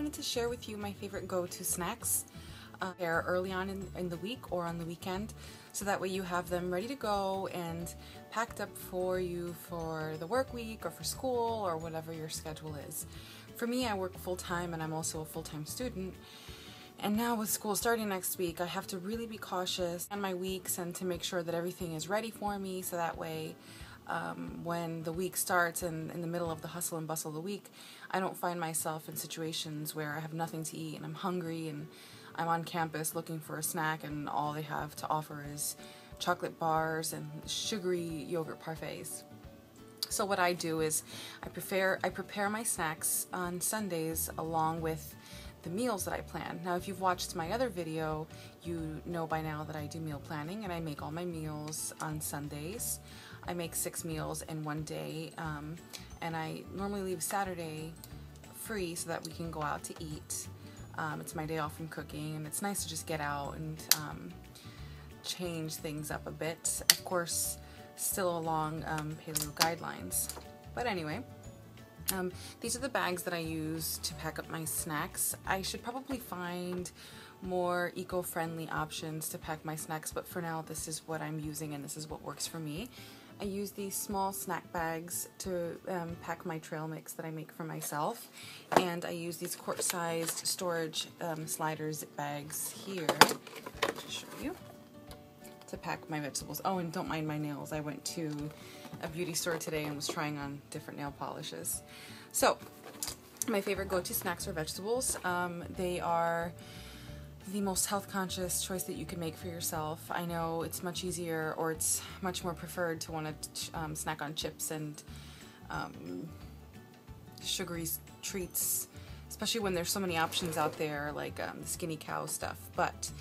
wanted to share with you my favorite go-to snacks early on in the week or on the weekend, so that way you have them ready to go and packed up for you for the work week or for school or whatever your schedule is. For me, I work full-time and I'm also a full-time student. And now with school starting next week, I have to really be cautious on my weeks and to make sure that everything is ready for me, so that way when the week starts and in the middle of the hustle and bustle of the week, I don't find myself in situations where I have nothing to eat and I'm hungry and I'm on campus looking for a snack and all they have to offer is chocolate bars and sugary yogurt parfaits. So what I do is I prepare my snacks on Sundays along with the meals that I plan. Now, if you've watched my other video, you know by now that I do meal planning and I make all my meals on Sundays. I make 6 meals in one day, and I normally leave Saturday free so that we can go out to eat. It's my day off from cooking, and it's nice to just get out and change things up a bit. Of course, still along paleo guidelines. But anyway, these are the bags that I use to pack up my snacks. I should probably find more eco-friendly options to pack my snacks, but for now this is what I'm using and this is what works for me. I use these small snack bags to pack my trail mix that I make for myself, and I use these quart-sized storage slider zip bags here to show you to pack my vegetables. Oh, and don't mind my nails. I went to a beauty store today and was trying on different nail polishes. So, my favorite go-to snacks are vegetables. They are the most health-conscious choice that you can make for yourself. I know it's much easier, or it's much more preferred to want to snack on chips and sugary treats, especially when there's so many options out there like the Skinny Cow stuff. But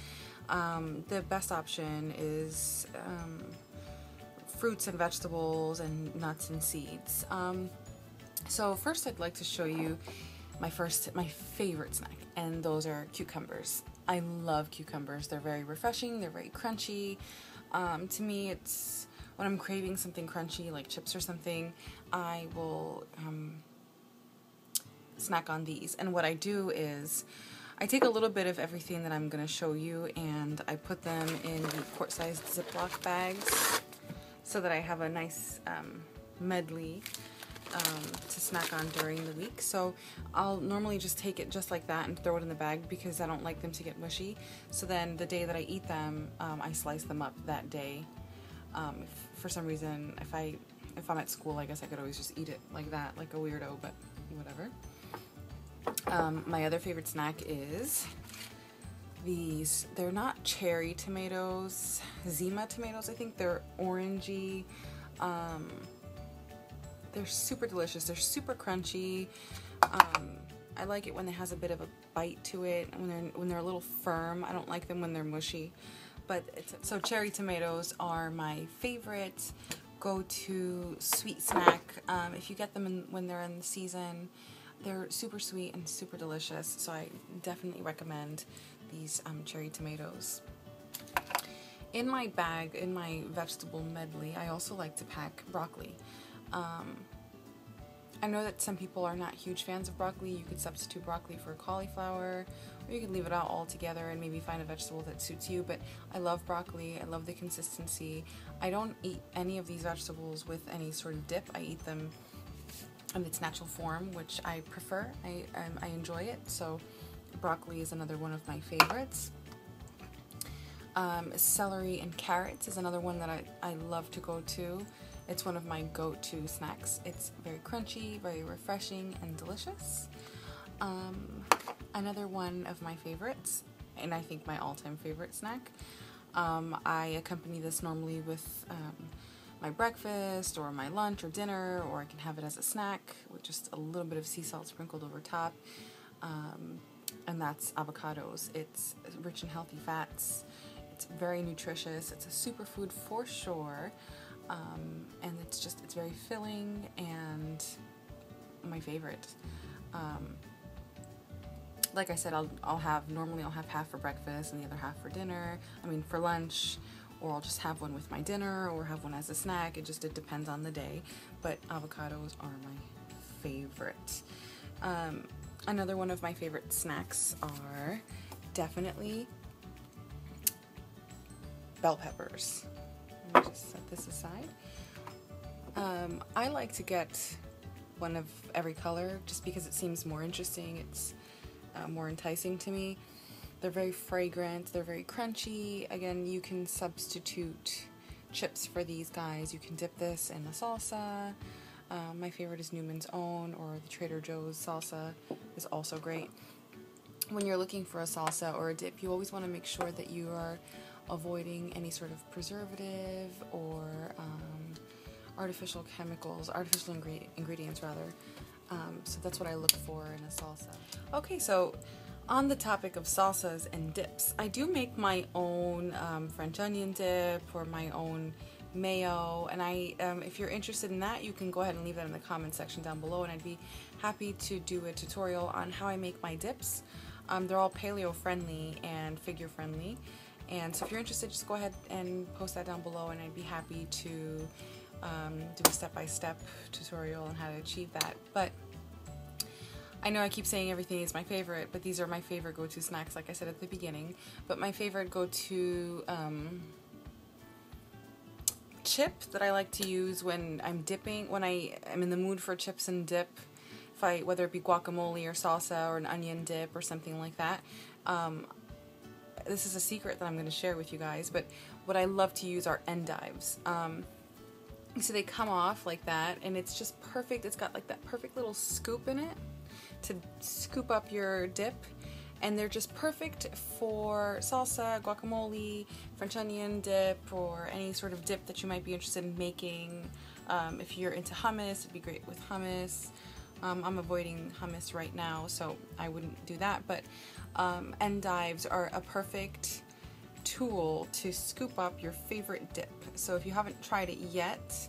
the best option is fruits and vegetables and nuts and seeds. So first I'd like to show you my favorite snack, and those are cucumbers. I love cucumbers. They're very refreshing, they're very crunchy. To me, it's when I'm craving something crunchy like chips or something, I will snack on these. And what I do is I take a little bit of everything that I'm going to show you and I put them in the quart-sized Ziploc bags so that I have a nice medley to snack on during the week. So I'll normally just take it just like that and throw it in the bag because I don't like them to get mushy. So then the day that I eat them, I slice them up that day. If for some reason, if I'm at school, I guess I could always just eat it like that, like a weirdo, but whatever. My other favorite snack is these. They're not cherry tomatoes, Zima tomatoes, I think. They're orangey. They're super delicious. They're super crunchy. I like it when it has a bit of a bite to it, when they're a little firm. I don't like them when they're mushy. But so cherry tomatoes are my favorite go-to sweet snack. If you get them when they're in the season, they're super sweet and super delicious. So I definitely recommend these cherry tomatoes. In my bag, in my vegetable medley, I also like to pack broccoli. I know that some people are not huge fans of broccoli. You could substitute broccoli for cauliflower, or you could leave it out altogether and maybe find a vegetable that suits you, but I love broccoli. I love the consistency. I don't eat any of these vegetables with any sort of dip. I eat them in its natural form, which I prefer. I enjoy it, so broccoli is another one of my favorites. Celery and carrots is another one that I love to go to. It's one of my go-to snacks. It's very crunchy, very refreshing, and delicious. Another one of my favorites, and I think my all-time favorite snack, I accompany this normally with my breakfast or my lunch or dinner, or I can have it as a snack with just a little bit of sea salt sprinkled over top, and that's avocados. It's rich in healthy fats. It's very nutritious. It's a superfood for sure. And it's very filling and my favorite. Like I said, normally I'll have half for breakfast and the other half for dinner. For lunch, or I'll just have one with my dinner or have one as a snack. It depends on the day, but avocados are my favorite. Another one of my favorite snacks are definitely bell peppers. Let me just set this aside. I like to get one of every color just because it seems more interesting. It's more enticing to me. They're very fragrant, they're very crunchy. Again, you can substitute chips for these guys. You can dip this in a salsa. My favorite is Newman's Own, or the Trader Joe's salsa is also great. When you're looking for a salsa or a dip, you always want to make sure that you are avoiding any sort of preservative or artificial ingredients rather. So that's what I look for in a salsa. Okay, so on the topic of salsas and dips, I do make my own French onion dip or my own mayo, and if you're interested in that, you can go ahead and leave that in the comment section down below, and I'd be happy to do a tutorial on how I make my dips. They're all paleo friendly and figure friendly, and so if you're interested, just go ahead and post that down below, and I'd be happy to do a step-by-step tutorial on how to achieve that. But I know I keep saying everything is my favorite, but these are my favorite go-to snacks, like I said at the beginning. But my favorite go-to chip that I like to use when I'm dipping, when I am in the mood for chips and dip, whether it be guacamole or salsa or an onion dip or something like that. This is a secret that I'm going to share with you guys, but what I love to use are endives. So they come off like that, and it's just perfect. It's got like that perfect little scoop in it to scoop up your dip, and they're just perfect for salsa, guacamole, French onion dip, or any sort of dip that you might be interested in making. If you're into hummus, it'd be great with hummus. I'm avoiding hummus right now, so I wouldn't do that, but endives are a perfect tool to scoop up your favorite dip. So if you haven't tried it yet,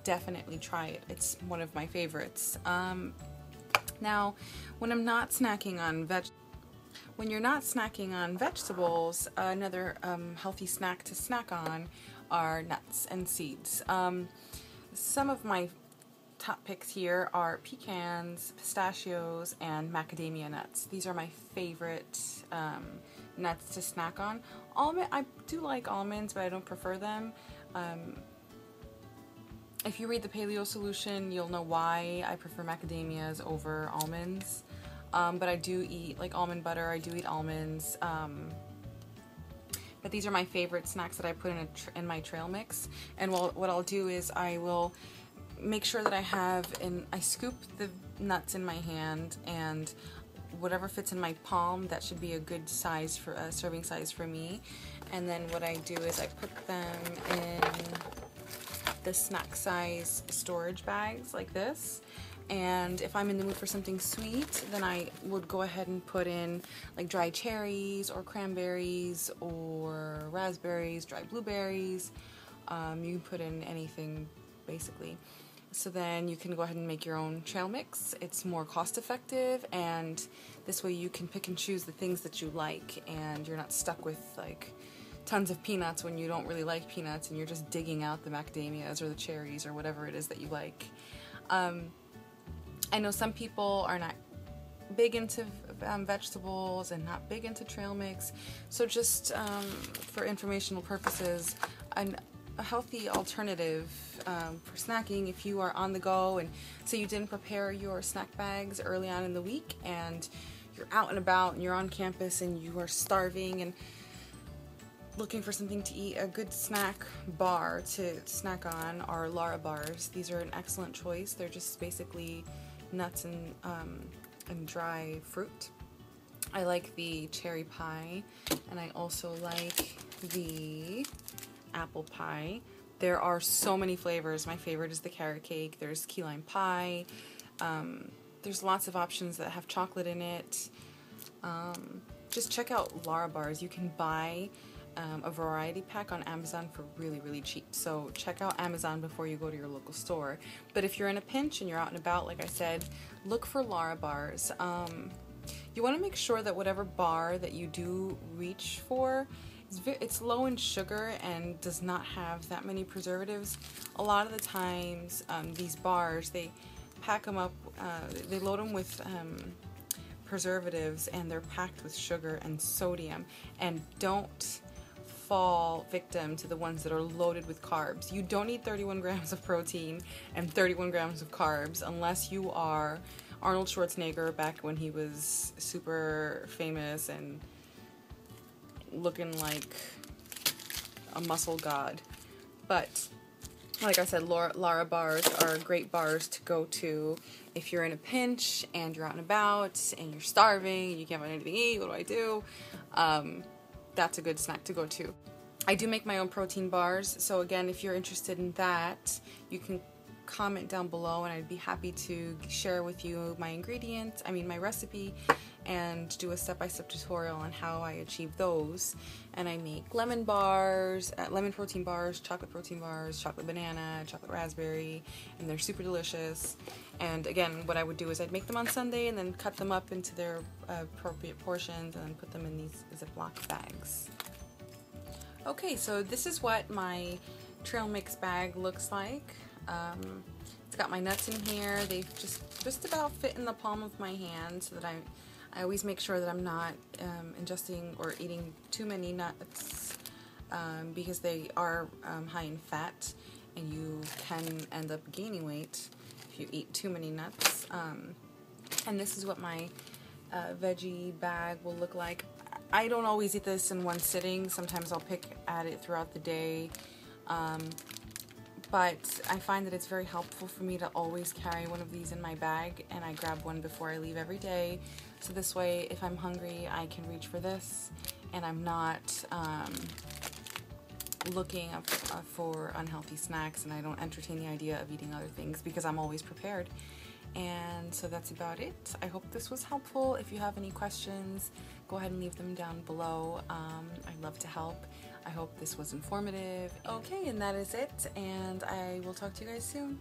definitely try it. It's one of my favorites. Now, when I'm not snacking on when you're not snacking on vegetables, another healthy snack to snack on are nuts and seeds. Some of my top picks here are pecans, pistachios, and macadamia nuts. These are my favorite nuts to snack on. I do like almonds, but I don't prefer them. If you read the paleo solution, you'll know why I prefer macadamias over almonds. But I do eat like almond butter, I do eat almonds. But these are my favorite snacks that I put in my trail mix. And what I'll do is I will make sure that I scoop the nuts in my hand, and whatever fits in my palm, that should be a good size for a serving size for me. And then what I do is I put them in the snack size storage bags like this. And if I'm in the mood for something sweet, then I would go ahead and put in like dry cherries or cranberries or raspberries, dry blueberries. You can put in anything basically. So then you can go ahead and make your own trail mix. It's more cost effective, and this way you can pick and choose the things that you like, and you're not stuck with like tons of peanuts when you don't really like peanuts, and you're just digging out the macadamias or the cherries or whatever it is that you like. I know some people are not big into vegetables and not big into trail mix, so just for informational purposes, a healthy alternative for snacking if you are on the go, and so you didn't prepare your snack bags early on in the week and you're out and about and you're on campus and you are starving and looking for something to eat, a good snack bar to snack on are Lara bars. These are an excellent choice. They're just basically nuts and dry fruit. I like the cherry pie, and I also like the apple pie. There are so many flavors. My favorite is the carrot cake. There's key lime pie. There's lots of options that have chocolate in it. Just check out Lara bars. You can buy a variety pack on Amazon for really, really cheap. So check out Amazon before you go to your local store. But if you're in a pinch and you're out and about, like I said, look for Lara bars. You want to make sure that whatever bar that you do reach for, it's low in sugar and does not have that many preservatives. A lot of the times, these bars, they pack them up, they load them with preservatives and they're packed with sugar and sodium, and don't fall victim to the ones that are loaded with carbs. You don't need 31 grams of protein and 31 grams of carbs unless you are Arnold Schwarzenegger back when he was super famous and looking like a muscle god. But like I said, Lara bars are great bars to go to if you're in a pinch and you're out and about and you're starving and you can't find anything to eat. What do I do? That's a good snack to go to. I do make my own protein bars, so again, if you're interested in that, you can comment down below and I'd be happy to share with you my ingredients, my recipe, and do a step-by-step tutorial on how I achieve those. And I make lemon bars, lemon protein bars, chocolate banana, chocolate raspberry, and they're super delicious. And again, what I would do is I'd make them on Sunday and then cut them up into their appropriate portions and then put them in these Ziploc bags. Okay, so this is what my trail mix bag looks like. It's got my nuts in here. They just about fit in the palm of my hand, so that I always make sure that I'm not ingesting or eating too many nuts, because they are high in fat and you can end up gaining weight if you eat too many nuts. And this is what my veggie bag will look like. I don't always eat this in one sitting. Sometimes I'll pick at it throughout the day. But I find that it's very helpful for me to always carry one of these in my bag, and I grab one before I leave every day. So this way, if I'm hungry, I can reach for this, and I'm not looking for unhealthy snacks, and I don't entertain the idea of eating other things because I'm always prepared. And so that's about it. I hope this was helpful. If you have any questions, go ahead and leave them down below. I'd love to help. I hope this was informative. Okay, and that is it, and I will talk to you guys soon.